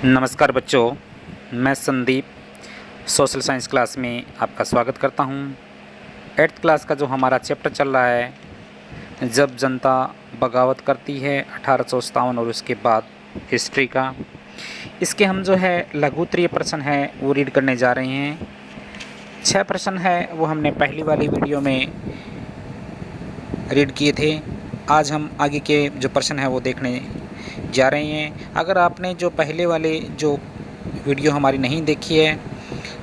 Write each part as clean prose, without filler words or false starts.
नमस्कार बच्चों, मैं संदीप सोशल साइंस क्लास में आपका स्वागत करता हूं। 8th क्लास का जो हमारा चैप्टर चल रहा है, जब जनता बगावत करती है 1857 और उसके बाद हिस्ट्री का, इसके हम जो है लघुत्तरीय प्रश्न है वो रीड करने जा रहे हैं। 6 प्रश्न है वो हमने पहली वाली वीडियो में रीड किए थे। आज हम आगे के जो प्रश्न है वो देखने जा रहे हैं। अगर आपने जो पहले वाले जो वीडियो हमारी नहीं देखी है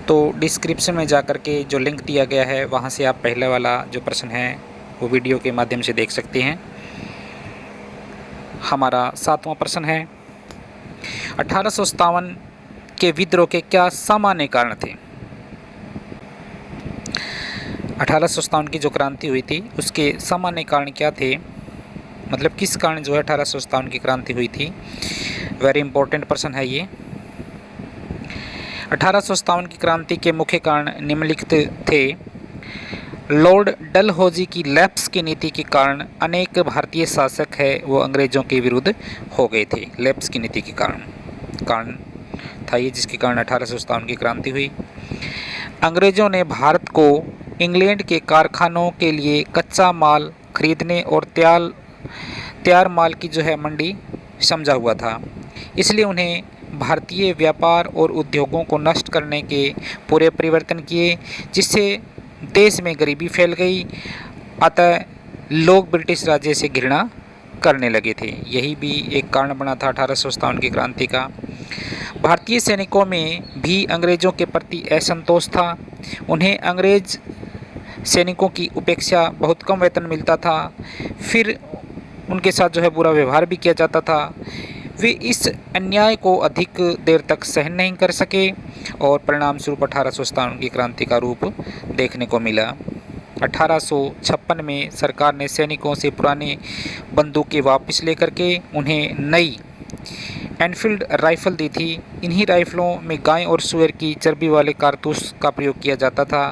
तो डिस्क्रिप्शन में जा कर के जो लिंक दिया गया है वहाँ से आप पहले वाला जो प्रश्न है वो वीडियो के माध्यम से देख सकते हैं। हमारा 7वां प्रश्न है, 1857 के विद्रोह के क्या सामान्य कारण थे। 1857 की जो क्रांति हुई थी उसके सामान्य कारण क्या थे, मतलब किस कारण जो है 1857 की क्रांति हुई थी। वेरी इंपॉर्टेंट प्रश्न है ये। 1857 की क्रांति के मुख्य कारण निम्नलिखित थे। लॉर्ड डलहौजी की लैप्स की नीति के कारण अनेक भारतीय शासक है वो अंग्रेजों के विरुद्ध हो गए थे। लैप्स की नीति के कारण था ये, जिसके कारण 1857 की क्रांति हुई। अंग्रेजों ने भारत को इंग्लैंड के कारखानों के लिए कच्चा माल खरीदने और तैयार माल की जो है मंडी समझा हुआ था, इसलिए उन्हें भारतीय व्यापार और उद्योगों को नष्ट करने के पूरे परिवर्तन किए, जिससे देश में गरीबी फैल गई। अतः लोग ब्रिटिश राज्य से घृणा करने लगे थे। यही भी एक कारण बना था 1857 की क्रांति का। भारतीय सैनिकों में भी अंग्रेजों के प्रति असंतोष था। उन्हें अंग्रेज सैनिकों की उपेक्षा, बहुत कम वेतन मिलता था, फिर उनके साथ जो है बुरा व्यवहार भी किया जाता था। वे इस अन्याय को अधिक देर तक सहन नहीं कर सके और परिणाम स्वरूप 1857 की क्रांति का रूप देखने को मिला। 1856 में सरकार ने सैनिकों से पुराने बंदूकें वापस लेकर के उन्हें नई एनफील्ड राइफल दी थी। इन्हीं राइफलों में गाय और सूअर की चर्बी वाले कारतूस का प्रयोग किया जाता था।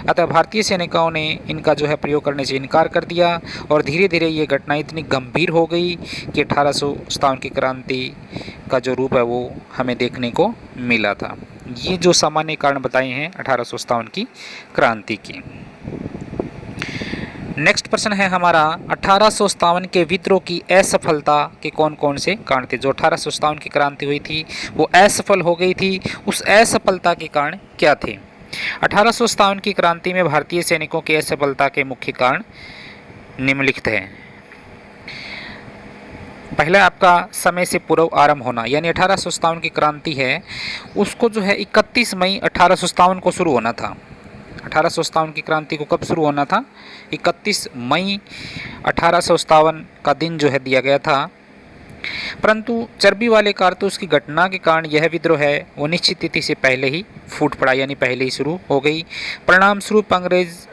अतः भारतीय सैनिकों ने इनका जो है प्रयोग करने से इनकार कर दिया और धीरे धीरे ये घटना इतनी गंभीर हो गई कि 1857 की क्रांति का जो रूप है वो हमें देखने को मिला था। ये जो सामान्य कारण बताए हैं 1857 की क्रांति की। नेक्स्ट प्रश्न है हमारा, 1857 के विद्रोह की असफलता के कौन कौन से कारण थे। जो 1857 की क्रांति हुई थी वो असफल हो गई थी, उस असफलता के कारण क्या थे। 1857 की क्रांति में भारतीय सैनिकों की असफलता के मुख्य कारण निम्नलिखित हैं। पहला आपका समय से पूर्व आरंभ होना, यानी 1857 की क्रांति है उसको जो है 31 मई 1857 को शुरू होना था। 1857 की क्रांति को कब शुरू होना था? 31 मई 1857 का दिन जो है दिया गया था। परंतु चर्बी वाले कारतूस की घटना के कारण यह विद्रोह है वो निश्चित तिथि से पहले ही फूट पड़ा, यानी पहले ही शुरू हो गई। परिणाम स्वरूप अंग्रेज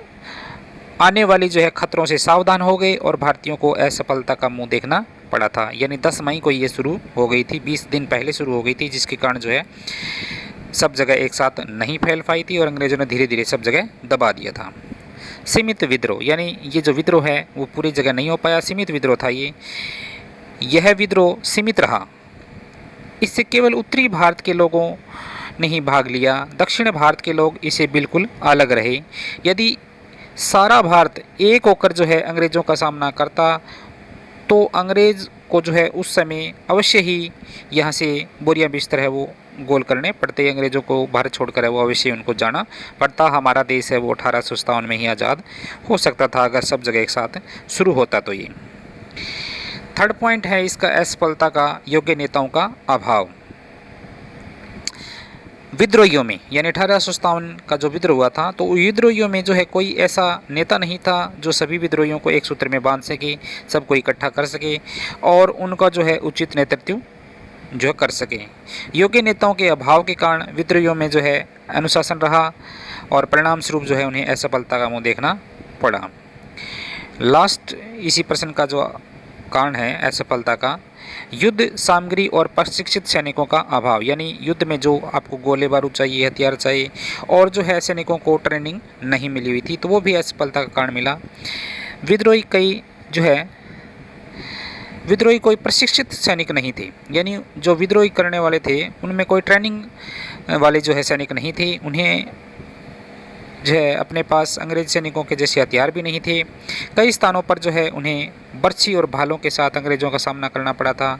आने वाली जो है खतरों से सावधान हो गए और भारतीयों को असफलता का मुंह देखना पड़ा था। यानी 10 मई को ये शुरू हो गई थी, 20 दिन पहले शुरू हो गई थी, जिसके कारण जो है सब जगह एक साथ नहीं फैल पाई थी और अंग्रेजों ने धीरे धीरे सब जगह दबा दिया था। सीमित विद्रोह, यानी ये जो विद्रोह है वो पूरी जगह नहीं हो पाया, सीमित विद्रोह था ये। यह विद्रोह सीमित रहा, इससे केवल उत्तरी भारत के लोगों ने ही भाग लिया, दक्षिण भारत के लोग इसे बिल्कुल अलग रहे। यदि सारा भारत एक होकर जो है अंग्रेज़ों का सामना करता तो अंग्रेज़ को जो है उस समय अवश्य ही यहाँ से बोरिया बिस्तर है वो गोल करने पड़ते। अंग्रेज़ों को भारत छोड़कर है वो अवश्य उनको जाना पड़ता। हमारा देश है वो 1857 में ही आज़ाद हो सकता था अगर सब जगह एक साथ शुरू होता तो। ये थर्ड पॉइंट है इसका, असफलता का योग्य नेताओं का अभाव। विद्रोहियों में, यानी 1857 का जो विद्रोह हुआ था तो विद्रोहियों में जो है कोई ऐसा नेता नहीं था जो सभी विद्रोहियों को एक सूत्र में बांध सके, सबको इकट्ठा कर सके और उनका जो है उचित नेतृत्व जो है कर सके। योग्य नेताओं के अभाव के कारण विद्रोहियों में जो है अनुशासन रहा और परिणाम स्वरूप जो है उन्हें असफलता का मुंह देखना पड़ा। लास्ट इसी प्रश्न का जो कारण है असफलता का, युद्ध सामग्री और प्रशिक्षित सैनिकों का अभाव, यानी युद्ध में जो आपको गोले बारूद चाहिए, हथियार चाहिए और जो है सैनिकों को ट्रेनिंग नहीं मिली हुई थी तो वो भी असफलता का कारण मिला। विद्रोही कई जो है विद्रोही कोई प्रशिक्षित सैनिक नहीं थे, यानी जो विद्रोही करने वाले थे उनमें कोई ट्रेनिंग वाले जो है सैनिक नहीं थे। उन्हें जो है अपने पास अंग्रेज सैनिकों के जैसे हथियार भी नहीं थे। कई स्थानों पर जो है उन्हें बर्छी और भालों के साथ अंग्रेज़ों का सामना करना पड़ा था।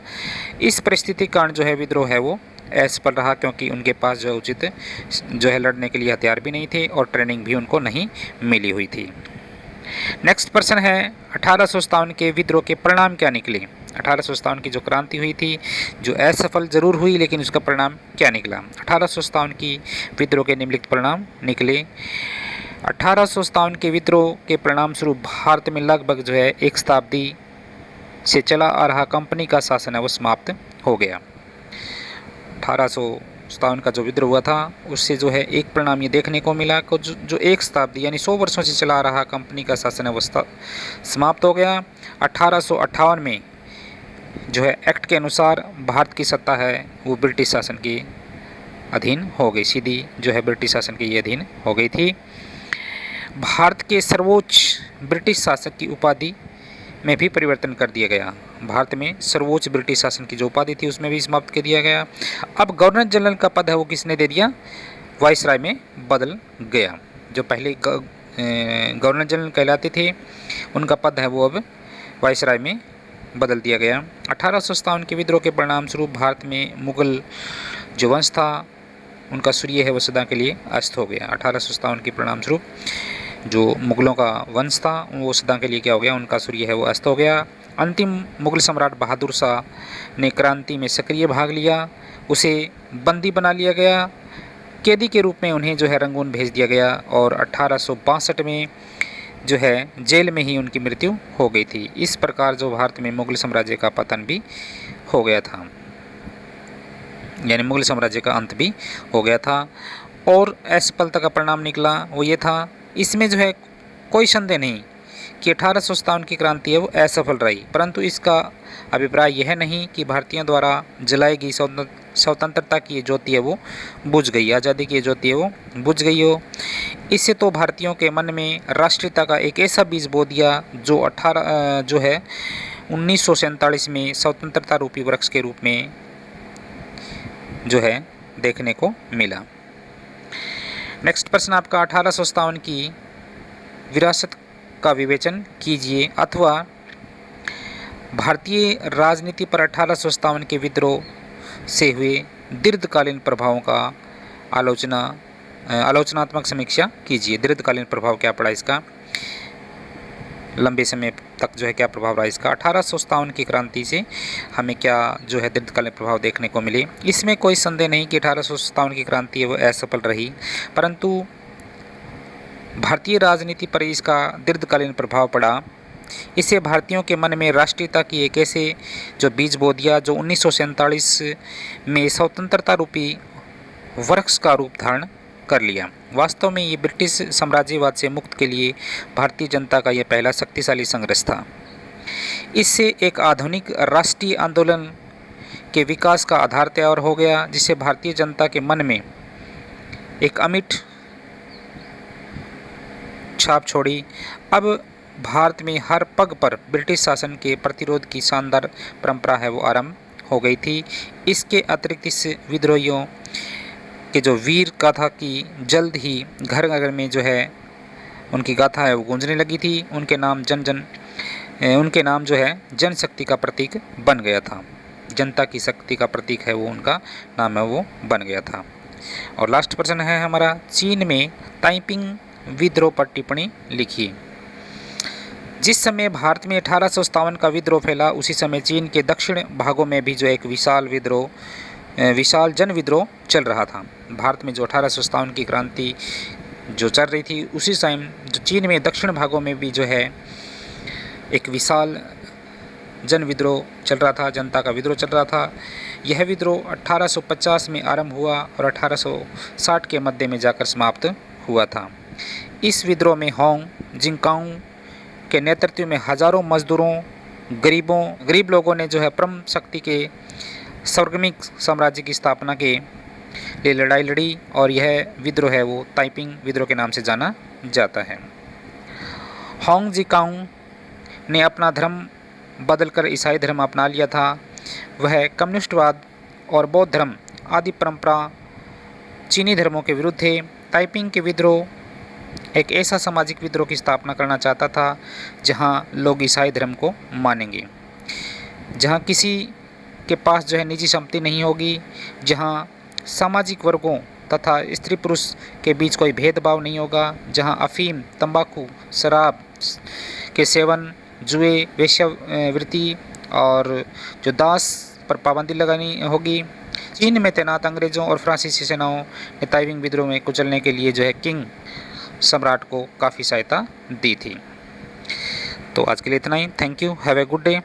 इस परिस्थिति के कारण जो है विद्रोह है वो असफल रहा, क्योंकि उनके पास जो उचित जो है लड़ने के लिए हथियार भी नहीं थे और ट्रेनिंग भी उनको नहीं मिली हुई थी। नेक्स्ट प्रश्न है 1857 के विद्रोह के परिणाम क्या निकले। 1857 की जो क्रांति हुई थी जो असफल जरूर हुई, लेकिन उसका परिणाम क्या निकला। 1857 की विद्रोह के निम्नलिखित परिणाम निकले। 1857 के विद्रोह के परिणाम स्वरूप भारत में लगभग जो है एक शताब्दी से चला आ रहा कंपनी का शासन है वो समाप्त हो गया। 1857 का जो विद्रोह हुआ था उससे जो है एक परिणाम ये देखने को मिला कि जो एक शताब्दी यानी 100 वर्षों से चला आ रहा कंपनी का शासन है वो समाप्त हो गया। 1858 में जो है एक्ट के अनुसार भारत की सत्ता है वो ब्रिटिश शासन के अधीन हो गई, सीधी जो है ब्रिटिश शासन के अधीन हो गई थी। भारत के सर्वोच्च ब्रिटिश शासक की उपाधि में भी परिवर्तन कर दिया गया। भारत में सर्वोच्च ब्रिटिश शासन की जो उपाधि थी उसमें भी समाप्त कर दिया गया। अब गवर्नर जनरल का पद है वो किसने दे दिया, वाइसराय में बदल गया। जो पहले गवर्नर जनरल कहलाते थे उनका पद है वो अब वाइसराय में बदल दिया गया। 1857 के विद्रोह के परिणाम स्वरूप भारत में मुगल जो वंश था उनका सूर्य है वो सदा के लिए अस्त हो गया। 1857 के परिणाम स्वरूप जो मुगलों का वंश था वो सदा के लिए क्या हो गया, उनका सूर्य है वो अस्त हो गया। अंतिम मुगल सम्राट बहादुर शाह ने क्रांति में सक्रिय भाग लिया, उसे बंदी बना लिया गया, कैदी के रूप में उन्हें जो है रंगून भेज दिया गया और 1862 में जो है जेल में ही उनकी मृत्यु हो गई थी। इस प्रकार जो भारत में मुगल साम्राज्य का पतन भी हो गया था, यानी मुगल साम्राज्य का अंत भी हो गया था। और असफलता का परिणाम निकला वो ये था, इसमें जो है कोई संदेह नहीं कि 1857 की क्रांति है वो असफल रही, परंतु इसका अभिप्राय यह नहीं कि भारतीयों द्वारा जलाई गई स्वतंत्रता की ये ज्योति है वो बुझ गई, आज़ादी की ये ज्योति है वो बुझ गई हो। इससे तो भारतीयों के मन में राष्ट्रीयता का एक ऐसा बीज बो दिया जो 1947 में स्वतंत्रता रूपी वृक्ष के रूप में जो है देखने को मिला। नेक्स्ट प्रश्न आपका 1857 की विरासत का विवेचन कीजिए अथवा भारतीय राजनीति पर 1857 के विद्रोह से हुए दीर्घकालीन प्रभावों का आलोचनात्मक समीक्षा कीजिए। दीर्घकालीन प्रभाव क्या पड़ा इसका, लंबे समय तक जो है क्या प्रभाव रहा इसका। 1857 की क्रांति से हमें क्या जो है दीर्घकालीन प्रभाव देखने को मिले। इसमें कोई संदेह नहीं कि 1857 की क्रांति है वो असफल रही, परंतु भारतीय राजनीति पर इसका दीर्घकालीन प्रभाव पड़ा। इससे भारतीयों के मन में राष्ट्रीयता की एक ऐसे जो बीज बो दिया जो 1947 में स्वतंत्रता रूपी वृक्ष का रूप धारण कर लिया। वास्तव में ये ब्रिटिश साम्राज्यवाद से मुक्त के लिए भारतीय जनता का यह पहला शक्तिशाली संघर्ष था। इससे एक आधुनिक राष्ट्रीय आंदोलन के विकास का आधार तैयार हो गया, जिससे भारतीय जनता के मन में एक अमिट छाप छोड़ी। अब भारत में हर पग पर ब्रिटिश शासन के प्रतिरोध की शानदार परंपरा है वो आरंभ हो गई थी। इसके अतिरिक्त इस विद्रोहियों के जो वीर गाथा की जल्द ही घर घर में जो है उनकी गाथा है वो गूंजने लगी थी। उनके नाम जो है जनशक्ति का प्रतीक बन गया था, जनता की शक्ति का प्रतीक है वो उनका नाम है वो बन गया था। और लास्ट प्रश्न है हमारा, चीन में ताइपिंग विद्रोह पर टिप्पणी लिखिए। जिस समय भारत में 1857 का विद्रोह फैला उसी समय चीन के दक्षिण भागों में भी जो एक विशाल जन विद्रोह चल रहा था। भारत में जो 1857 की क्रांति जो चल रही थी उसी टाइम जो चीन में दक्षिण भागों में भी जो है एक विशाल जन विद्रोह चल रहा था, जनता का विद्रोह चल रहा था। यह विद्रोह 1850 में आरंभ हुआ और 1860 के मध्य में जाकर समाप्त हुआ था। इस विद्रोह में होंग जिंकाऊ के नेतृत्व में हजारों मजदूरों गरीब लोगों ने जो है परम शक्ति के स्वर्गमिक साम्राज्य की स्थापना के लिए लड़ाई लड़ी और यह विद्रोह है वो ताइपिंग विद्रोह के नाम से जाना जाता है। होंग जिकाऊ ने अपना धर्म बदलकर ईसाई धर्म अपना लिया था। वह कम्युनिस्टवाद और बौद्ध धर्म आदि परंपरा चीनी धर्मों के विरुद्ध थे। ताइपिंग के विद्रोह एक ऐसा सामाजिक विद्रोह की स्थापना करना चाहता था जहां लोग ईसाई धर्म को मानेंगे, जहां किसी के पास जो है निजी संपत्ति नहीं होगी, जहां सामाजिक वर्गों तथा स्त्री पुरुष के बीच कोई भेदभाव नहीं होगा, जहां अफीम, तंबाकू, शराब के सेवन, जुए, वेश्यावृत्ति और जो दास पर पाबंदी लगानी होगी। चीन में तैनात अंग्रेज़ों और फ्रांसीसी सेनाओं ने ताइपिंग विद्रोह में कुचलने के लिए जो है किंग सम्राट को काफ़ी सहायता दी थी। तो आज के लिए इतना ही। Thank you, have a good day.